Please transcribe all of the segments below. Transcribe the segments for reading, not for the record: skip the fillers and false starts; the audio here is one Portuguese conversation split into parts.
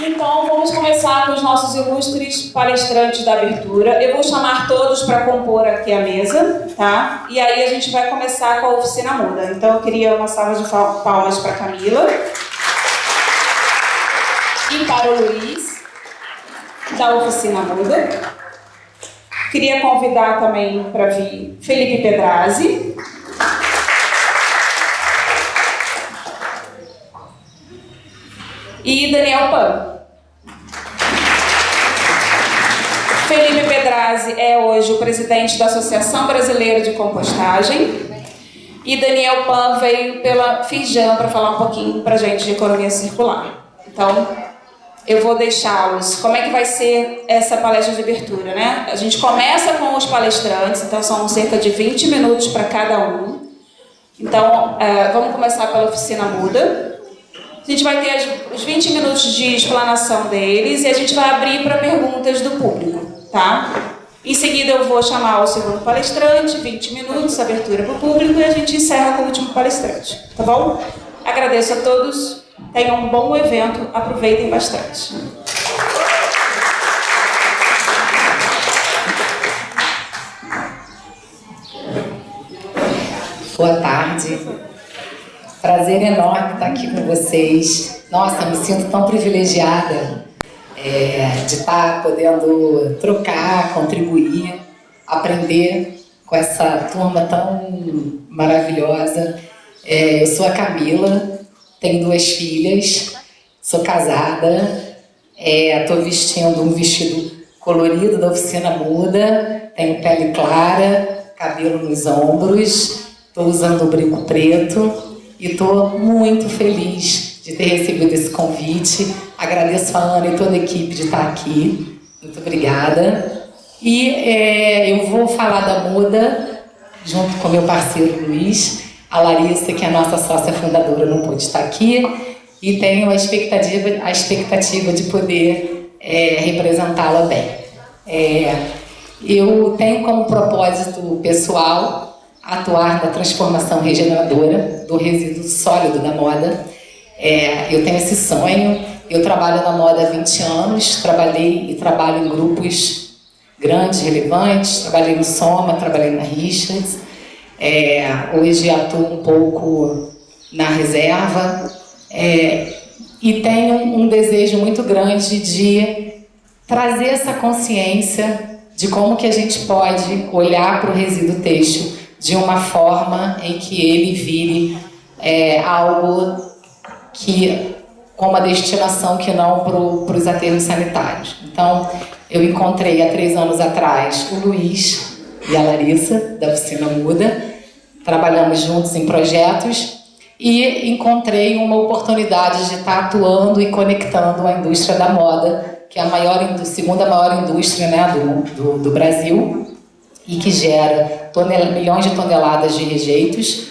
Então, vamos começar com os nossos ilustres palestrantes da abertura. Eu vou chamar todos para compor aqui a mesa, tá? E aí a gente vai começar com a oficina muda. Então, eu queria uma salva de palmas para a Camila e para o Luiz, da oficina muda. Queria convidar também para vir Felipe Pedrazzi. E Daniel Pan. Felipe Pedrazzi é hoje o presidente da Associação Brasileira de Compostagem. E Daniel Pan veio pela Fijan para falar um pouquinho para a gente de economia circular. Então, eu vou deixá-los. Como é que vai ser essa palestra de abertura, né? A gente começa com os palestrantes, então são cerca de 20 minutos para cada um. Então, vamos começar pela oficina muda. A gente vai ter os 20 minutos de explanação deles e a gente vai abrir para perguntas do público, tá? Em seguida eu vou chamar o segundo palestrante, 20 minutos, abertura para o público, e a gente encerra com o último palestrante, tá bom? Agradeço a todos, tenham um bom evento, aproveitem bastante. Boa tarde. Prazer enorme estar aqui com vocês. Nossa, me sinto tão privilegiada de estar podendo trocar, contribuir, aprender com essa turma tão maravilhosa. Eu sou a Camila, tenho 2 filhas, sou casada, estou vestindo um vestido colorido da oficina muda, tenho pele clara, cabelo nos ombros, estou usando o brinco preto. E estou muito feliz de ter recebido esse convite. Agradeço a Ana e toda a equipe de estar aqui. Muito obrigada. E eu vou falar da muda junto com meu parceiro Luiz. A Larissa, que é a nossa sócia fundadora, não pôde estar aqui. E tenho a expectativa de poder representá-la bem. Eu tenho como propósito pessoal atuar na transformação regeneradora do resíduo sólido da moda. Eu tenho esse sonho. Eu trabalho na moda há 20 anos, trabalhei e trabalho em grupos grandes, relevantes, trabalhei no Soma, trabalhei na Richards. Hoje atuo um pouco na reserva e tenho um desejo muito grande de trazer essa consciência de como que a gente pode olhar para o resíduo têxtil de uma forma em que ele vire algo que, com uma destinação que não para os aterros sanitários. Então, eu encontrei há 3 anos atrás o Luiz e a Larissa, da Oficina Muda, trabalhamos juntos em projetos e encontrei uma oportunidade de estar atuando e conectando a indústria da moda, que é a segunda maior indústria, né, do Brasil, e que gera milhões de toneladas de rejeitos,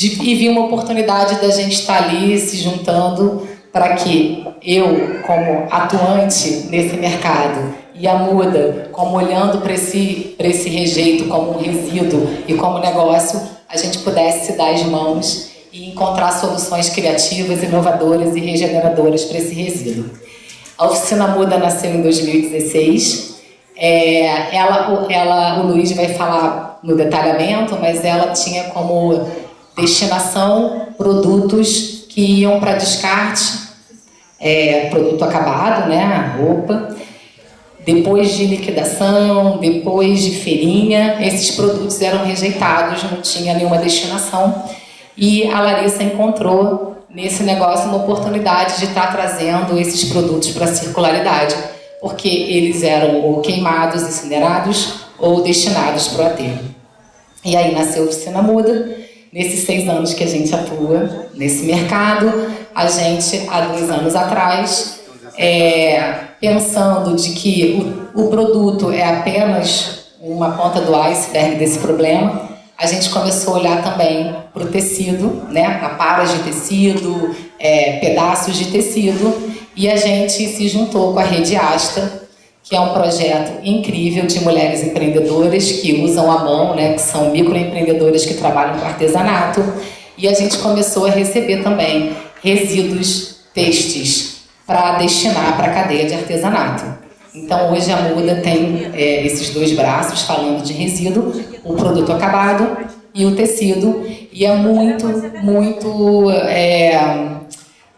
e vi uma oportunidade da gente estar ali se juntando para que eu, como atuante nesse mercado, e a muda, como olhando para esse rejeito como um resíduo e como negócio, a gente pudesse se dar as mãos e encontrar soluções criativas, inovadoras e regeneradoras para esse resíduo. A Oficina Muda nasceu em 2016. O Luiz vai falar no detalhamento, mas ela tinha como destinação produtos que iam para descarte, produto acabado, né, roupa. Depois de liquidação, depois de feirinha, esses produtos eram rejeitados, não tinha nenhuma destinação. E a Larissa encontrou nesse negócio uma oportunidade de estar trazendo esses produtos para a circularidade, porque eles eram ou queimados, incinerados ou destinados para o aterro. E aí nasceu a Oficina Muda. Nesses 6 anos que a gente atua nesse mercado, a gente, há 2 anos atrás, pensando de que o produto é apenas uma ponta do iceberg desse problema, a gente começou a olhar também para o tecido, né, aparas de tecido, pedaços de tecido, e a gente se juntou com a Rede Asta, que é um projeto incrível de mulheres empreendedoras que usam a mão, né, que são microempreendedoras que trabalham com artesanato, e a gente começou a receber também resíduos têxteis para destinar para a cadeia de artesanato. Então, hoje a Muda tem esses dois braços falando de resíduo, o produto acabado e o tecido, e é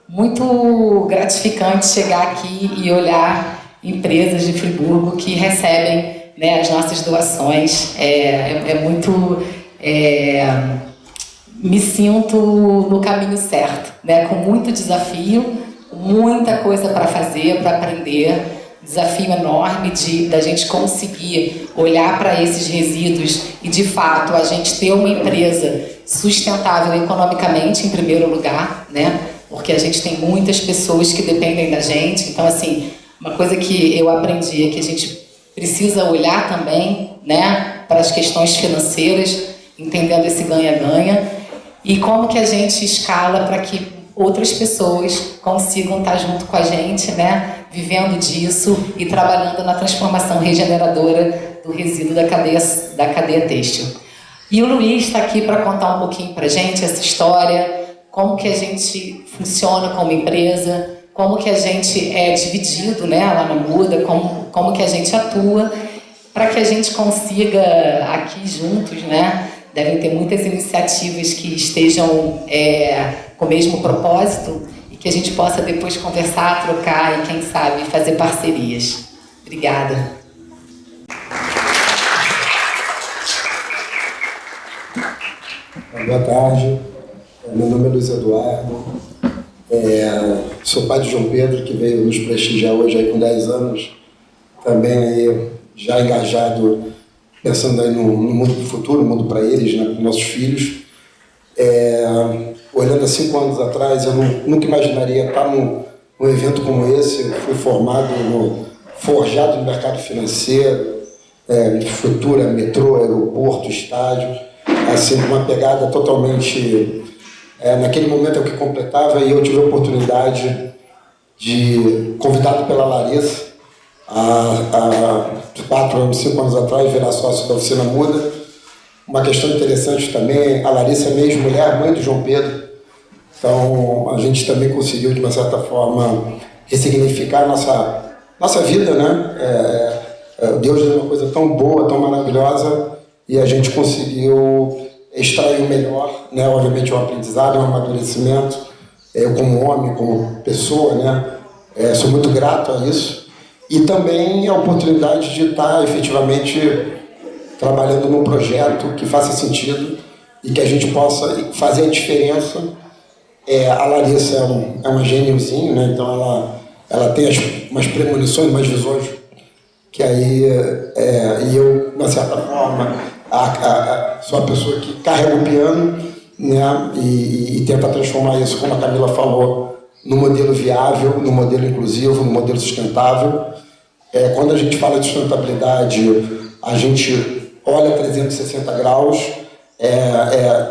muito gratificante chegar aqui e olhar empresas de Friburgo que recebem, né, as nossas doações. Me sinto no caminho certo, né, com muito desafio, muita coisa para fazer, para aprender. Desafio enorme da gente conseguir olhar para esses resíduos e, de fato, a gente ter uma empresa sustentável economicamente, em primeiro lugar, né? Porque a gente tem muitas pessoas que dependem da gente. Então, assim, uma coisa que eu aprendi é que a gente precisa olhar também, né, para as questões financeiras, entendendo esse ganha-ganha, e como que a gente escala para que outras pessoas consigam estar junto com a gente, né, vivendo disso e trabalhando na transformação regeneradora do resíduo da cadeia têxtil. E o Luiz está aqui para contar um pouquinho para a gente essa história, como que a gente funciona como empresa, como que a gente é dividido, né, lá na Muda, como que a gente atua, para que a gente consiga aqui juntos, né, devem ter muitas iniciativas que estejam com o mesmo propósito e que a gente possa depois conversar, trocar e, quem sabe, fazer parcerias. Obrigada. Boa tarde, meu nome é Luiz Eduardo, sou pai de João Pedro, que veio nos prestigiar hoje aí com 10 anos, também aí já engajado, pensando aí no mundo do futuro, no mundo para eles, né, para nossos filhos. Olhando há 5 anos atrás, eu nunca imaginaria estar num evento como esse. Eu fui forjado no mercado financeiro, infraestrutura, metrô, aeroporto, estádio, assim, uma pegada totalmente... naquele momento eu que completava, e eu tive a oportunidade de, convidado pela Larissa, há 4 anos, 5 anos atrás, virar sócio da Oficina Muda. Uma questão interessante também, a Larissa é mesmo mulher, mãe do João Pedro, então a gente também conseguiu, de uma certa forma, ressignificar nossa vida, né? Deus deu uma coisa tão boa, tão maravilhosa, e a gente conseguiu extrair o melhor, né? Obviamente é um aprendizado, é um amadurecimento, eu como homem, como pessoa, né? Sou muito grato a isso, e também a oportunidade de estar efetivamente trabalhando num projeto que faça sentido e que a gente possa fazer a diferença. A Larissa é uma gêniozinho, né? Então ela tem umas premonições, umas visões que aí e eu, de uma certa forma, sou a pessoa que carrega o piano, né? E tenta transformar isso, como a Camila falou, no modelo viável, no modelo inclusivo, no modelo sustentável. Quando a gente fala de sustentabilidade, a gente olha 360 graus,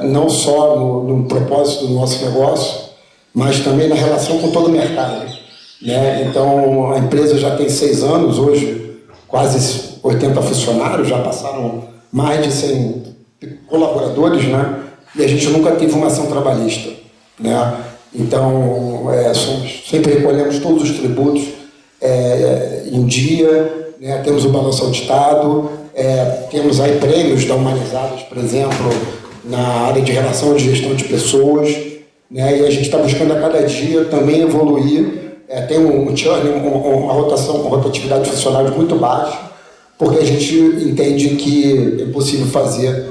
não só no propósito do nosso negócio, mas também na relação com todo o mercado, né? Então, a empresa já tem 6 anos, hoje quase 80 funcionários, já passaram mais de 100 colaboradores, né? E a gente nunca teve uma ação trabalhista, né? Então, sempre recolhemos todos os tributos em dia, né? Temos o balanço auditado, temos aí prêmios da Humanizadas, por exemplo, na área de relação de gestão de pessoas, né? E a gente está buscando a cada dia também evoluir. Tem um churn, uma rotatividade de funcionários muito baixa, porque a gente entende que é possível fazer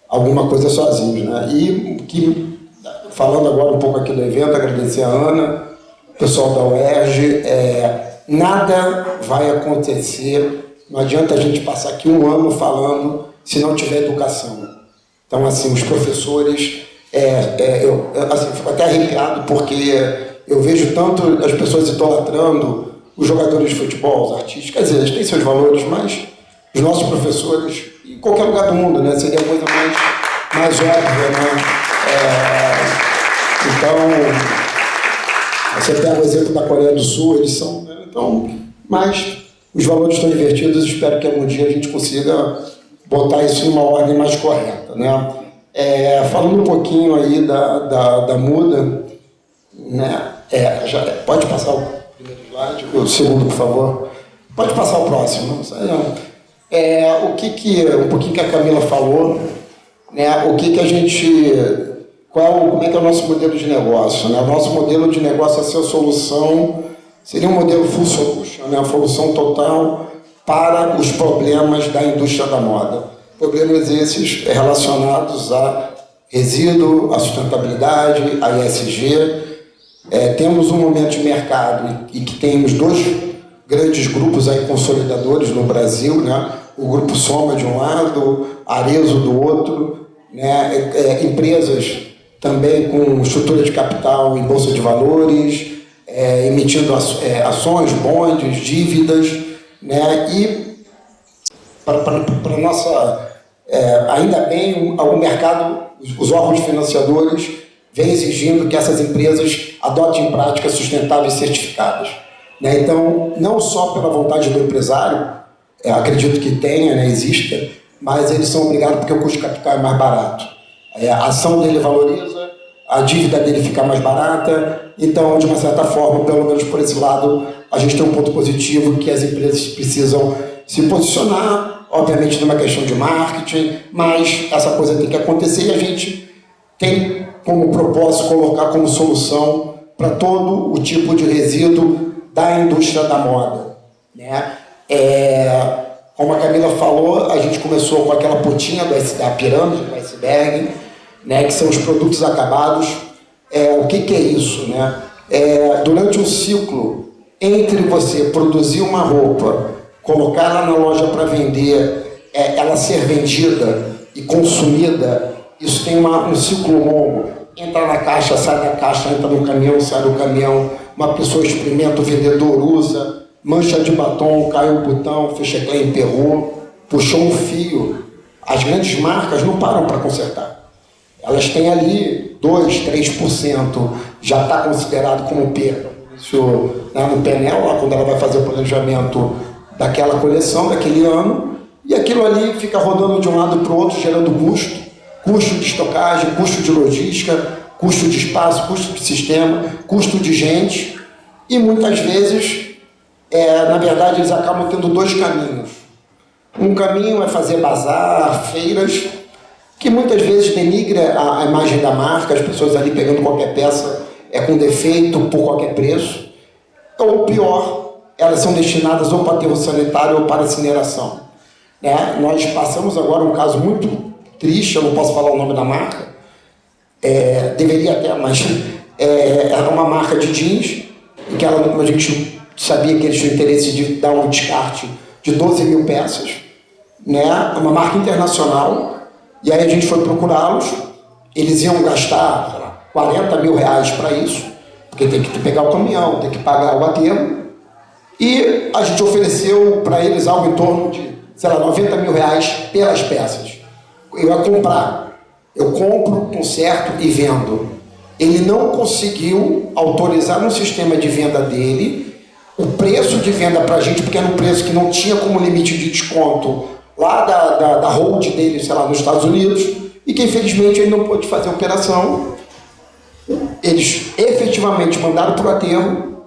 alguma coisa sozinhos, né? E falando agora um pouco aqui do evento, agradecer a Ana, o pessoal da UERJ, nada vai acontecer. Não adianta a gente passar aqui 1 ano falando se não tiver educação. Então, assim, os professores... eu fico até arrepiado, porque eu vejo tanto as pessoas idolatrando os jogadores de futebol, os artistas. Quer dizer, eles têm seus valores, mas os nossos professores, em qualquer lugar do mundo, né? Seria a coisa mais óbvia, né? Então, você pega o exemplo da Coreia do Sul, eles são... Né? Então, mas... os valores estão invertidos, espero que algum dia a gente consiga botar isso em uma ordem mais correta, né? Falando um pouquinho aí da Muda, né? Pode passar o primeiro. slide, o segundo, por favor. Pode passar o próximo. Não. Um pouquinho que a Camila falou, né? Como é que é o nosso modelo de negócio, né? O nosso modelo de negócio, a sua solução, seria um modelo full solution, né? Uma solução total para os problemas da indústria da moda. Problemas esses relacionados a resíduo, a sustentabilidade, a ESG. Temos um momento de mercado e que temos dois grandes grupos aí consolidadores no Brasil, né? O Grupo Soma de um lado, Arezzo do outro, né? Empresas também com estrutura de capital em bolsa de valores, emitindo ações, bondes, dívidas, né? E para nossa, ainda bem, o mercado, os órgãos financiadores vêm exigindo que essas empresas adotem práticas sustentáveis certificadas, né? Então, não só pela vontade do empresário, acredito que tenha, né, exista, mas eles são obrigados porque o custo de capital é mais barato. A ação dele valoriza, a dívida dele fica mais barata, então, de uma certa forma, pelo menos por esse lado, a gente tem um ponto positivo que as empresas precisam se posicionar, obviamente numa questão de marketing, mas essa coisa tem que acontecer e a gente tem como propósito colocar como solução para todo o tipo de resíduo da indústria da moda, né? Como a Camila falou, a gente começou com aquela pontinha da pirâmide, do iceberg, né, que são os produtos acabados. O que é isso, né? Durante um ciclo entre você produzir uma roupa, colocar ela na loja para vender, ela ser vendida e consumida, isso tem um ciclo longo. Entra na caixa, sai da caixa, entra no caminhão, sai do caminhão, uma pessoa experimenta, o vendedor usa, mancha de batom, caiu o botão, fecha clé, emperrou, puxou um fio. As grandes marcas não param para consertar. Elas têm ali 2%, 3%, já está considerado como perda. Isso, né, no painel, lá, quando ela vai fazer o planejamento daquela coleção, daquele ano, e aquilo ali fica rodando de um lado para o outro, gerando custo de estocagem, custo de logística, custo de espaço, custo de sistema, custo de gente, e muitas vezes, na verdade, eles acabam tendo dois caminhos. Um caminho é fazer bazar, feiras, que muitas vezes denigra a imagem da marca, as pessoas ali pegando qualquer peça com defeito por qualquer preço, ou pior, elas são destinadas ou para aterro sanitário ou para incineração, né? Nós passamos agora um caso muito triste, eu não posso falar o nome da marca, deveria até, mas era uma marca de jeans, e que a gente sabia que eles tinham interesse de dar um descarte de 12 mil peças, né? Uma marca internacional, e aí a gente foi procurá-los, eles iam gastar, sei lá, 40 mil reais para isso, porque tem que pegar o caminhão, tem que pagar o aterro, e a gente ofereceu para eles algo em torno de, sei lá, 90 mil reais pelas peças. Eu ia comprar, eu compro, conserto e vendo. Ele não conseguiu autorizar no sistema de venda dele o preço de venda para a gente, porque era um preço que não tinha como limite de desconto lá da hold dele, sei lá, nos Estados Unidos, e que infelizmente ele não pôde fazer a operação. Eles efetivamente mandaram para o aterro,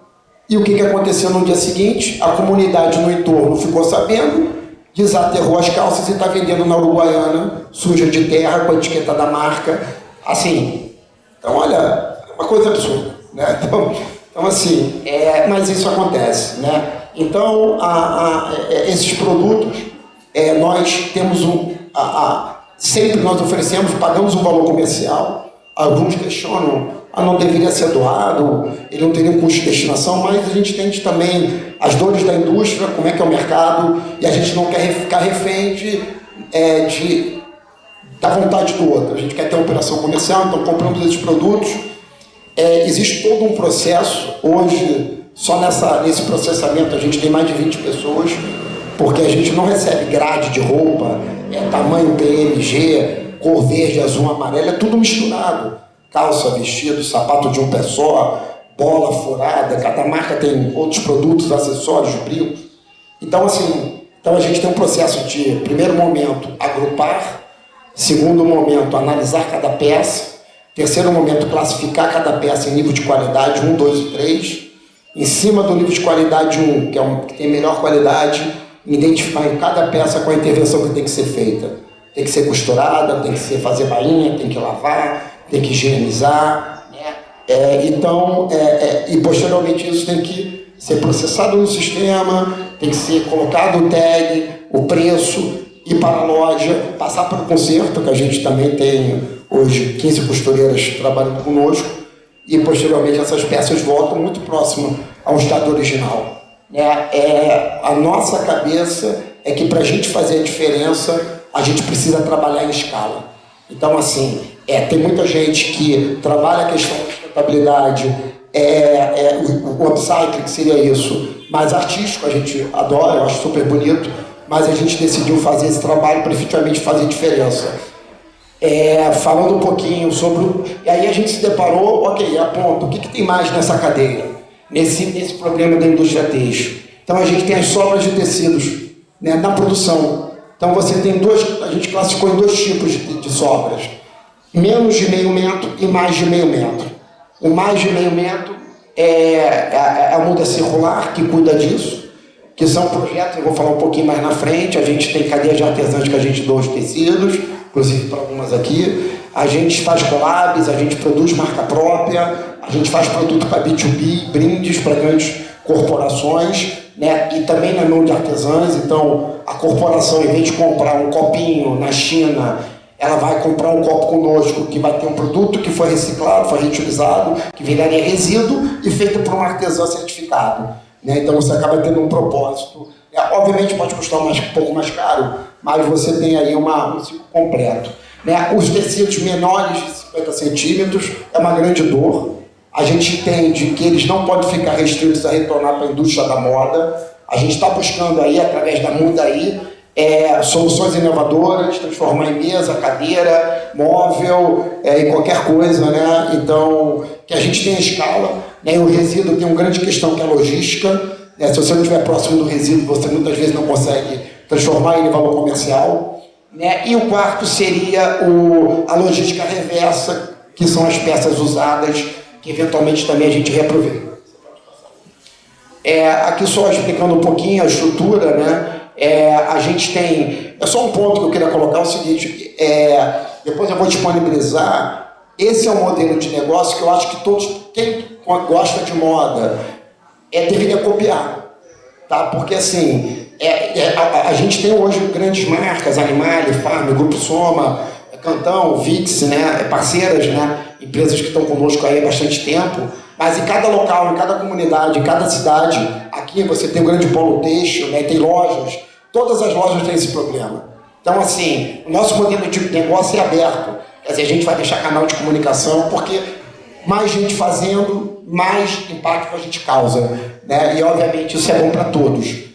e o que aconteceu no dia seguinte? A comunidade no entorno ficou sabendo, desaterrou as calças e está vendendo na Uruguaiana, suja de terra, com a etiqueta da marca, assim. Então, olha, uma coisa absurda, né? Então assim, mas isso acontece, né? Então, esses produtos, nós temos sempre nós oferecemos, pagamos um valor comercial. Alguns questionam, não deveria ser doado, ele não teria um custo de destinação, mas a gente entende também as dores da indústria, como é que é o mercado, e a gente não quer ficar refém da vontade do outro. A gente quer ter uma operação comercial, então compramos esses produtos. Existe todo um processo, hoje, só nesse processamento, a gente tem mais de 20 pessoas, porque a gente não recebe grade de roupa, tamanho PMG, cor verde, azul, amarelo, é tudo misturado. Calça, vestido, sapato de um pé só, bola furada, cada marca tem outros produtos, acessórios, brincos. Então, assim, a gente tem um processo de, primeiro momento, agrupar, segundo momento, analisar cada peça, terceiro momento, classificar cada peça em nível de qualidade, 1, 2 e 3, em cima do nível de qualidade 1, que tem melhor qualidade, identificar em cada peça qual a intervenção que tem que ser feita. Tem que ser costurada, tem que ser fazer bainha, tem que lavar, tem que higienizar, né? E posteriormente isso tem que ser processado no sistema, tem que ser colocado o tag, o preço, ir para a loja, passar para o conserto, que a gente também tem hoje 15 costureiras trabalhando conosco, e posteriormente essas peças voltam muito próximo ao estado original. A nossa cabeça é que para a gente fazer a diferença, a gente precisa trabalhar em escala. Então, assim, tem muita gente que trabalha a questão da sustentabilidade, o upcycling, que seria isso, mais artístico, a gente adora, eu acho super bonito, mas a gente decidiu fazer esse trabalho para efetivamente fazer diferença. Falando um pouquinho sobre... E aí a gente se deparou, ok, aponta, o que tem mais nessa cadeia? Nesse problema da indústria têxtil. Então a gente tem as sobras de tecidos, né, na produção. Então você tem a gente classificou em 2 tipos de sobras. Menos de meio metro e mais de meio metro. O mais de meio metro é a muda circular, que cuida disso, que são projetos, eu vou falar um pouquinho mais na frente. A gente tem cadeias de artesãs que a gente doa os tecidos, inclusive para algumas aqui. A gente faz collabs, a gente produz marca própria, a gente faz produto para B2B, brindes para grandes corporações, né? E também na mão de artesãs. Então, a corporação, em vez de comprar um copinho na China, ela vai comprar um copo conosco que vai ter um produto que foi reciclado, foi reutilizado, que viraria resíduo e feito por um artesão certificado, né? Então, você acaba tendo um propósito. Obviamente, pode custar um pouco mais caro, mas você tem aí um ciclo completo. Né? Os tecidos menores de 50 centímetros é uma grande dor. A gente entende que eles não podem ficar restritos a retornar para a indústria da moda. A gente está buscando aí, através da Mundaí, soluções inovadoras, transformar em mesa, cadeira, móvel, em qualquer coisa, né? Então, que a gente tenha escala, né? E o resíduo tem uma grande questão que é a logística, né? Se você não estiver próximo do resíduo, você muitas vezes não consegue transformar em valor comercial. Né? E o quarto seria a logística reversa, que são as peças usadas, que eventualmente também a gente reaproveita. Aqui só explicando um pouquinho a estrutura, né? A gente tem... É só um ponto que eu queria colocar, o seguinte, depois eu vou disponibilizar, esse é um modelo de negócio que eu acho que quem gosta de moda, deveria copiar, tá? Porque assim... a gente tem hoje grandes marcas, Animale, Farm, Grupo Soma, Cantão, Vix, né, parceiras, né, empresas que estão conosco aí há bastante tempo, mas em cada local, em cada comunidade, em cada cidade, aqui você tem um grande polo têxtil, né, tem lojas, todas as lojas têm esse problema. Então, assim, o nosso modelo de negócio é aberto, quer dizer, a gente vai deixar canal de comunicação, porque mais gente fazendo, mais impacto a gente causa, né, e obviamente isso é bom para todos.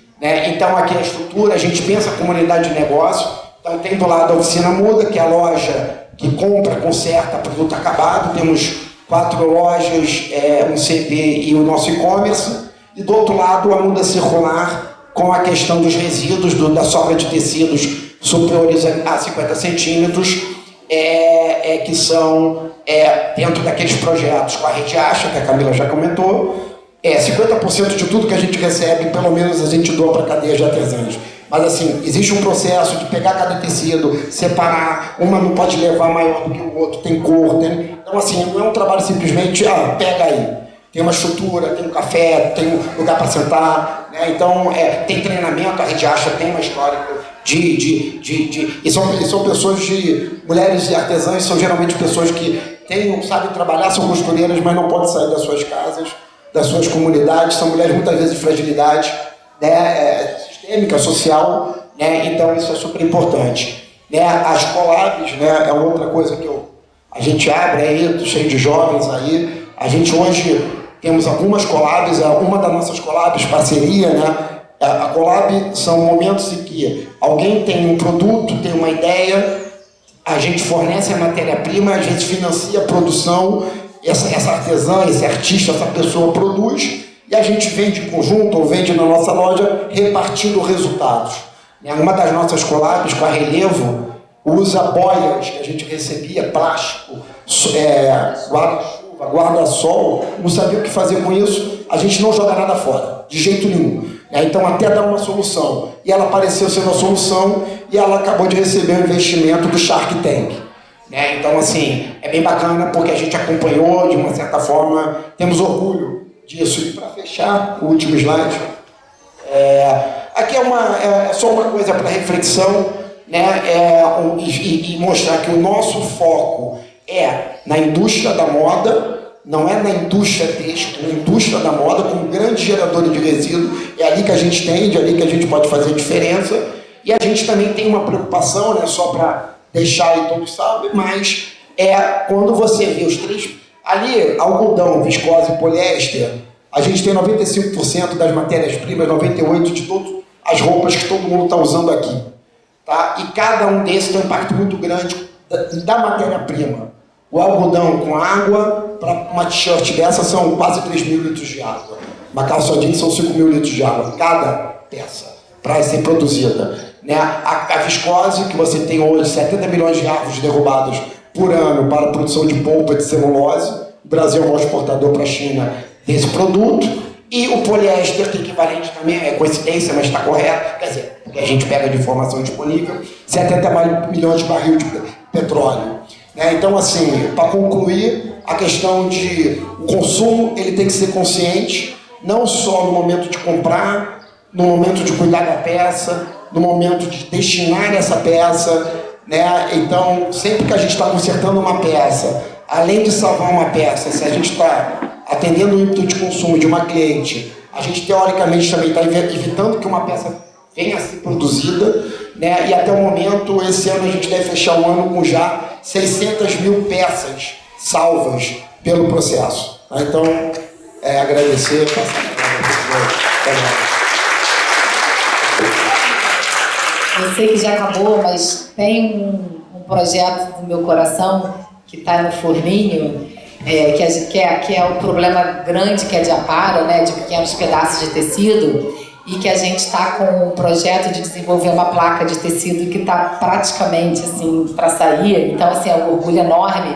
Então, aqui a estrutura, a gente pensa a comunidade de negócio. Então, tem do lado a Oficina Muda, que é a loja que compra, conserta produto acabado. Temos 4 lojas, um CD e o nosso e-commerce. E do outro lado, a Muda Circular, com a questão dos resíduos, da sobra de tecidos superiores a 50 centímetros, que são dentro daqueles projetos com a Rede Acha, que a Camila já comentou. 50% de tudo que a gente recebe, pelo menos a gente doa para a cadeia de artesãos. Mas assim, existe um processo de pegar cada tecido, separar, uma não pode levar maior do que o outro, tem cor, Então assim, não é um trabalho simplesmente, pega aí. Tem uma estrutura, tem um café, tem um lugar para sentar, né? Então tem treinamento, a Rede Acha tem uma história e são pessoas mulheres e artesãs, são geralmente pessoas que sabem trabalhar, são costureiras, mas não podem sair das suas casas, das suas comunidades, são mulheres muitas vezes de fragilidade, né, sistêmica, social, né, então isso é super importante. Né, as collabs, né, é outra coisa que a gente abre aí, cheio de jovens aí, a gente hoje temos algumas collabs, uma das nossas collabs, parceria, né, a collab são momentos em que alguém tem um produto, tem uma ideia, a gente fornece a matéria-prima, a gente financia a produção, essa artesã, esse artista, essa pessoa produz e a gente vende em conjunto ou vende na nossa loja repartindo resultados. Uma das nossas collabs com a Relevo usa boias que a gente recebia, plástico, guarda-chuva, guarda-sol, não sabia o que fazer com isso, a gente não joga nada fora, de jeito nenhum. Então, até dar uma solução. E ela apareceu sendo a solução e ela acabou de receber o investimento do Shark Tank. Então, assim, é bem bacana porque a gente acompanhou, de uma certa forma, temos orgulho disso. E para fechar, o último slide, aqui é só uma coisa para reflexão, e mostrar que o nosso foco é na indústria da moda, não é na indústria têxtil, na indústria da moda, como grande geradora de resíduo. É ali que a gente tende, é ali que a gente pode fazer a diferença. E a gente também tem uma preocupação, né, só para deixar aí todos sabem, mas quando você vê os três, ali, algodão, viscose e poliéster, a gente tem 95% das matérias-primas, 98% de todas as roupas que todo mundo está usando aqui. Tá? E cada um desses tem um impacto muito grande da matéria-prima. O algodão com água, para uma t-shirt dessa, são quase 3.000 litros de água. Uma calça jeans são 5.000 litros de água, cada peça, para ser produzida. A viscose, que você tem hoje 70 milhões de árvores derrubadas por ano para a produção de polpa de celulose. O Brasil é o maior exportador para a China desse produto. E o poliéster, que é equivalente também, é coincidência, mas está correto, quer dizer, porque a gente pega de informação disponível, 70 milhões de barril de petróleo. Então, assim, para concluir, a questão de o consumo, ele tem que ser consciente, não só no momento de comprar, no momento de cuidar da peça, no momento de destinar essa peça, Então, sempre que a gente está consertando uma peça, além de salvar uma peça, se a gente está atendendo o ímpeto de consumo de uma cliente, a gente teoricamente também está evitando que uma peça venha a ser produzida, E até o momento, esse ano a gente deve fechar o ano com já 600 mil peças salvas pelo processo. Então, agradecer. Eu sei que já acabou, mas tem um projeto do meu coração que está no forninho, que é o problema grande que é de aparo, de pequenos pedaços de tecido, e que a gente está com um projeto de desenvolver uma placa de tecido que está praticamente assim para sair. Então, assim, é um orgulho enorme.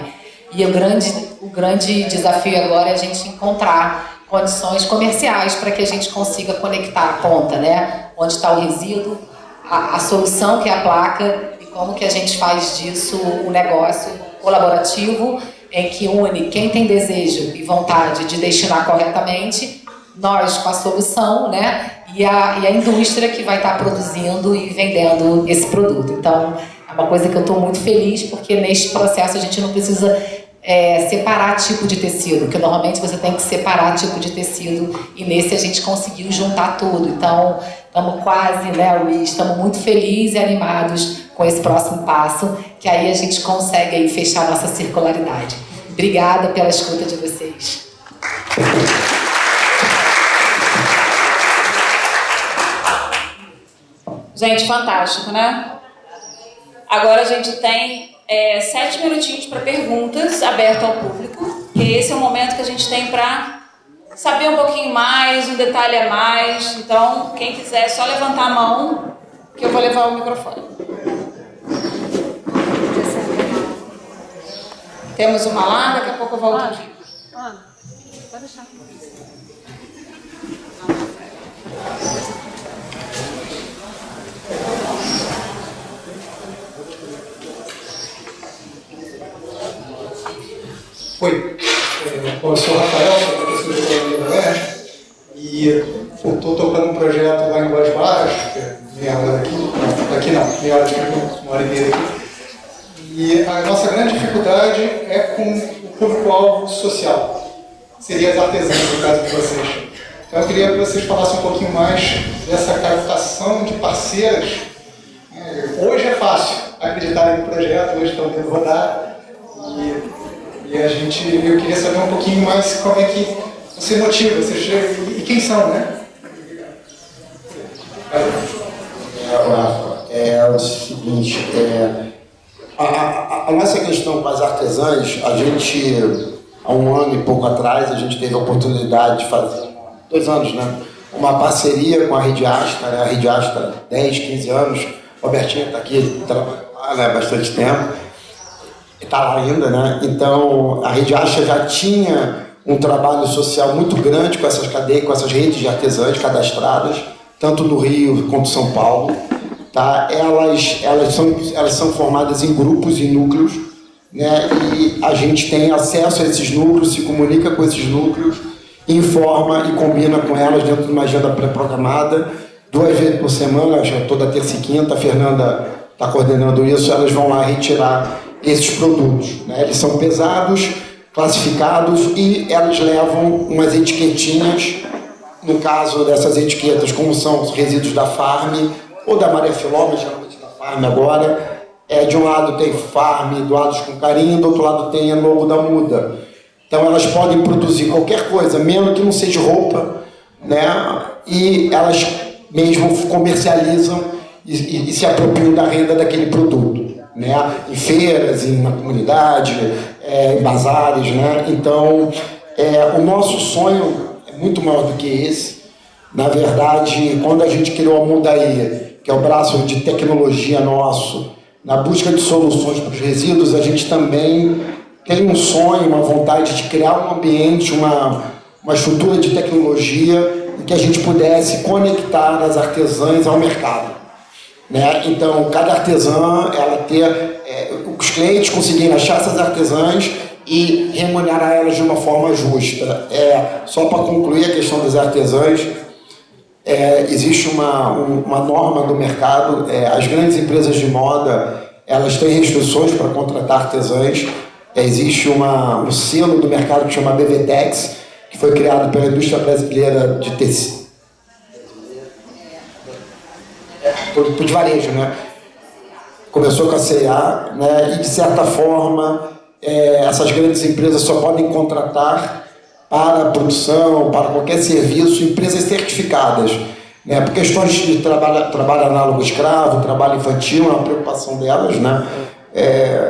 E o grande desafio agora é a gente encontrar condições comerciais para que a gente consiga conectar a ponta, onde está o resíduo, a solução que é a placa, e como que a gente faz disso um negócio colaborativo em que une quem tem desejo e vontade de destinar corretamente, nós com a solução, e a indústria que vai estar produzindo e vendendo esse produto. Então, é uma coisa que eu estou muito feliz, porque neste processo a gente não precisa separar tipo de tecido, porque normalmente você tem que separar tipo de tecido, e nesse a gente conseguiu juntar tudo. Então, estamos quase, Luiz, estamos muito felizes e animados com esse próximo passo, que aí a gente consegue aí fechar a nossa circularidade. Obrigada pela escuta de vocês. Gente, fantástico, Agora a gente tem 7 minutinhos para perguntas aberto ao público, que esse é o momento que a gente tem para saber um pouquinho mais, um detalhe a mais. Então, quem quiser, é só levantar a mão, que eu vou levar o microfone. Temos uma lá, daqui a pouco eu volto aqui. Ana, pode deixar. Oi, eu sou o Rafael, sou professor de Economia da UERJ, e eu estou tocando um projeto lá em Boas Barras, que é meia hora daqui não, meia hora de caminho, 1h30 daqui. E a nossa grande dificuldade é com o público-alvo social, seria as artesãs, no caso de vocês. Então eu queria que vocês falassem um pouquinho mais dessa captação de parceiras. Hoje é fácil acreditarem no projeto, hoje estão vendo rodar, eu queria saber um pouquinho mais como é que você motiva, você chega, e quem são, Rafa, é o seguinte, a nossa questão com as artesãs, a gente, há um ano e pouco atrás, a gente teve a oportunidade de fazer, 2 anos, uma parceria com a Rede Astra, a Rede Astra, 10, 15 anos, Robertinha está aqui, trabalha há bastante tempo, está lá ainda, né? Então, a Rede Acha já tinha um trabalho social muito grande com essas cadeias, com essas redes de artesãs cadastradas, tanto no Rio quanto em São Paulo. Tá? Elas são formadas em grupos e núcleos, né? E a gente tem acesso a esses núcleos, se comunica com esses núcleos, informa e combina com elas dentro de uma agenda pré-programada, 2 vezes por semana, acho que toda terça e quinta, a Fernanda está coordenando isso, elas vão lá retirar esses produtos, né? Eles são pesados, classificados e elas levam umas etiquetinhas, no caso dessas etiquetas, como são os resíduos da Farm ou da Maria Filó, mas geralmente da Farm agora, de um lado tem Farm, doados com carinho, do outro lado tem a logo da Muda. Então elas podem produzir qualquer coisa, mesmo que não seja roupa, né? E elas mesmo comercializam e se apropriam da renda daquele produto, né? Em feiras, na comunidade, em bazares, né? Então, o nosso sonho é muito maior do que esse. Na verdade, quando a gente criou a Mudaí, que é o braço de tecnologia nosso, na busca de soluções para os resíduos, a gente também tem um sonho, uma vontade de criar um ambiente, uma estrutura de tecnologia em que a gente pudesse conectar as artesãs ao mercado, né? Então, cada artesã, ela ter os clientes conseguirem achar essas artesãs e remunerar elas de uma forma justa. Só para concluir a questão das artesãs, existe uma norma do mercado, as grandes empresas de moda, elas têm restrições para contratar artesãs. Existe um selo do mercado que chama BVTEX, que foi criado pela indústria brasileira de tecido, de varejo, né? Começou com a C&A, né? E de certa forma essas grandes empresas só podem contratar para a produção, para qualquer serviço, empresas certificadas, né? Por questões de trabalho análogo escravo, trabalho infantil, é uma preocupação delas, né?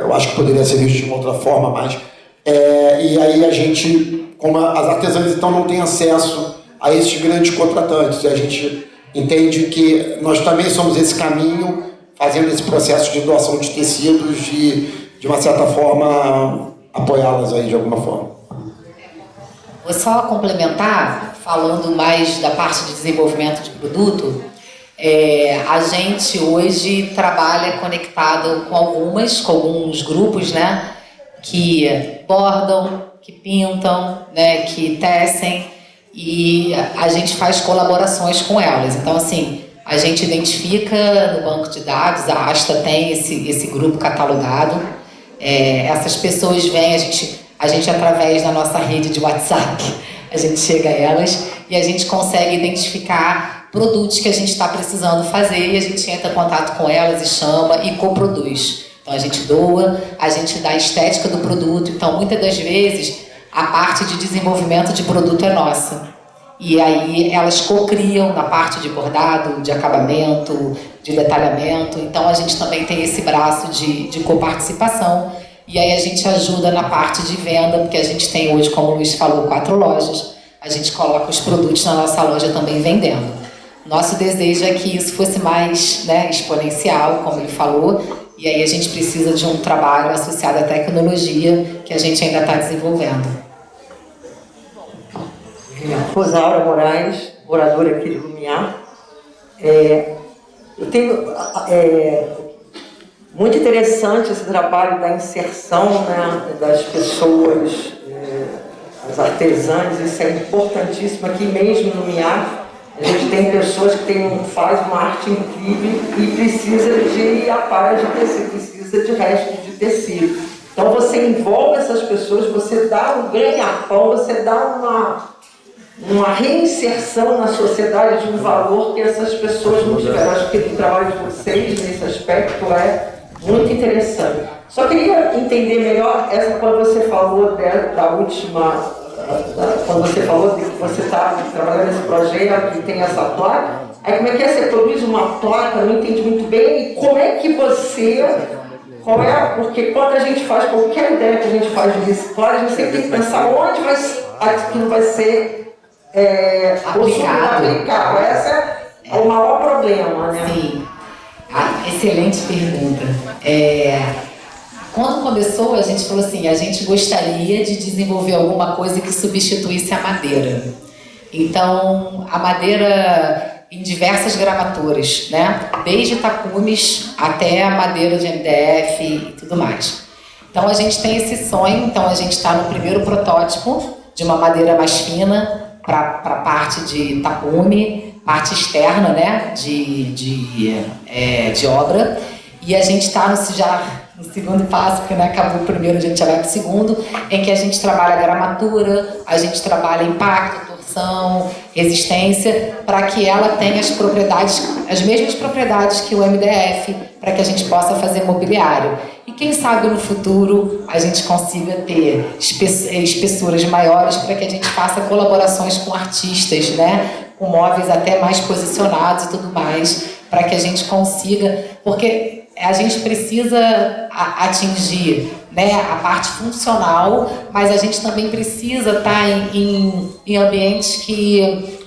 Eu acho que poderia ser visto de uma outra forma, mas e aí a gente, como as artesãs então não têm acesso a esses grandes contratantes, a gente entende que nós também somos esse caminho, fazendo esse processo de doação de tecidos e, de uma certa forma, apoiá-las aí de alguma forma. Vou só complementar, falando mais da parte de desenvolvimento de produto. A gente hoje trabalha conectado com alguns grupos, né, que bordam, que pintam, né, que tecem, e a gente faz colaborações com elas. Então, assim, a gente identifica no banco de dados, a Asta tem esse grupo catalogado, essas pessoas vêm, a gente através da nossa rede de WhatsApp, a gente chega a elas e a gente consegue identificar produtos que a gente está precisando fazer e a gente entra em contato com elas e chama e coproduz. Então a gente doa, a gente dá a estética do produto, então muitas das vezes a parte de desenvolvimento de produto é nossa. E aí elas cocriam na parte de bordado, de acabamento, de detalhamento. Então a gente também tem esse braço de coparticipação. E aí a gente ajuda na parte de venda, porque a gente tem hoje, como o Luiz falou, 4 lojas. A gente coloca os produtos na nossa loja também vendendo. Nosso desejo é que isso fosse mais, né, exponencial, como ele falou. E aí a gente precisa de um trabalho associado à tecnologia que a gente ainda está desenvolvendo. Rosaura Moraes, moradora aqui de Lumiar. Eu tenho muito interessante esse trabalho da inserção, né, das pessoas, as artesãs, isso é importantíssimo. Aqui mesmo no Lumiar, a gente tem pessoas que fazem uma arte incrível e precisa de aparas de tecido, precisa de restos de tecido. Então você envolve essas pessoas, você dá um ganha-pão, você dá uma reinserção na sociedade de um valor que essas pessoas não tiveram. Acho que o trabalho de vocês nesse aspecto é muito interessante. Só queria entender melhor quando você falou da última, quando você falou de que você está trabalhando nesse projeto e tem essa placa. Aí como é que você produz uma placa? Não entendi muito bem. E como é que você... Porque quando a gente faz qualquer ideia que a gente faz de reciclagem, você tem que pensar onde aquilo vai ser aplicado. Esse é o maior problema, né? Sim. Excelente pergunta. Quando começou, a gente falou assim, a gente gostaria de desenvolver alguma coisa que substituísse a madeira. Então, a madeira em diversas gramaturas, né? Desde tapumes até a madeira de MDF e tudo mais. Então, a gente tem esse sonho, então a gente está no primeiro protótipo de uma madeira mais fina para a parte de tapume, parte externa, né? De obra. E a gente está já no segundo passo, porque não acabou o primeiro, a gente já vai para o segundo, em que a gente trabalha a gramatura, a gente trabalha impacto, torção, resistência, para que ela tenha as propriedades, as mesmas propriedades que o MDF, para que a gente possa fazer mobiliário. E quem sabe no futuro a gente consiga ter espessuras maiores para que a gente faça colaborações com artistas, né? Com móveis até mais posicionados e tudo mais, para que a gente consiga, porque a gente precisa atingir, né, a parte funcional, mas a gente também precisa estar em ambientes que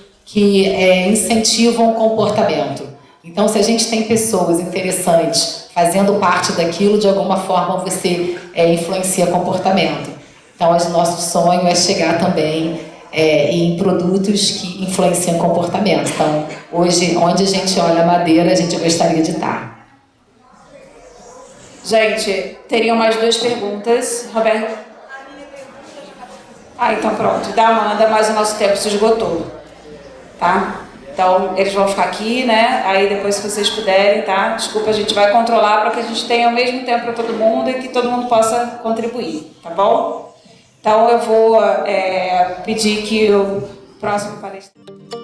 incentivam o comportamento. Então, se a gente tem pessoas interessantes fazendo parte daquilo, de alguma forma você influencia comportamento. Então, o nosso sonho é chegar também em produtos que influenciam comportamento. Então, hoje, onde a gente olha a madeira, a gente gostaria de estar. Gente, teriam mais 2 perguntas. Roberto? Então pronto. Da Amanda, mas o nosso tempo se esgotou. Tá? Então, eles vão ficar aqui, né? Aí depois, se vocês puderem, tá? Desculpa, a gente vai controlar para que a gente tenha o mesmo tempo para todo mundo e que todo mundo possa contribuir, tá bom? Então, eu vou pedir que o próximo palestrante...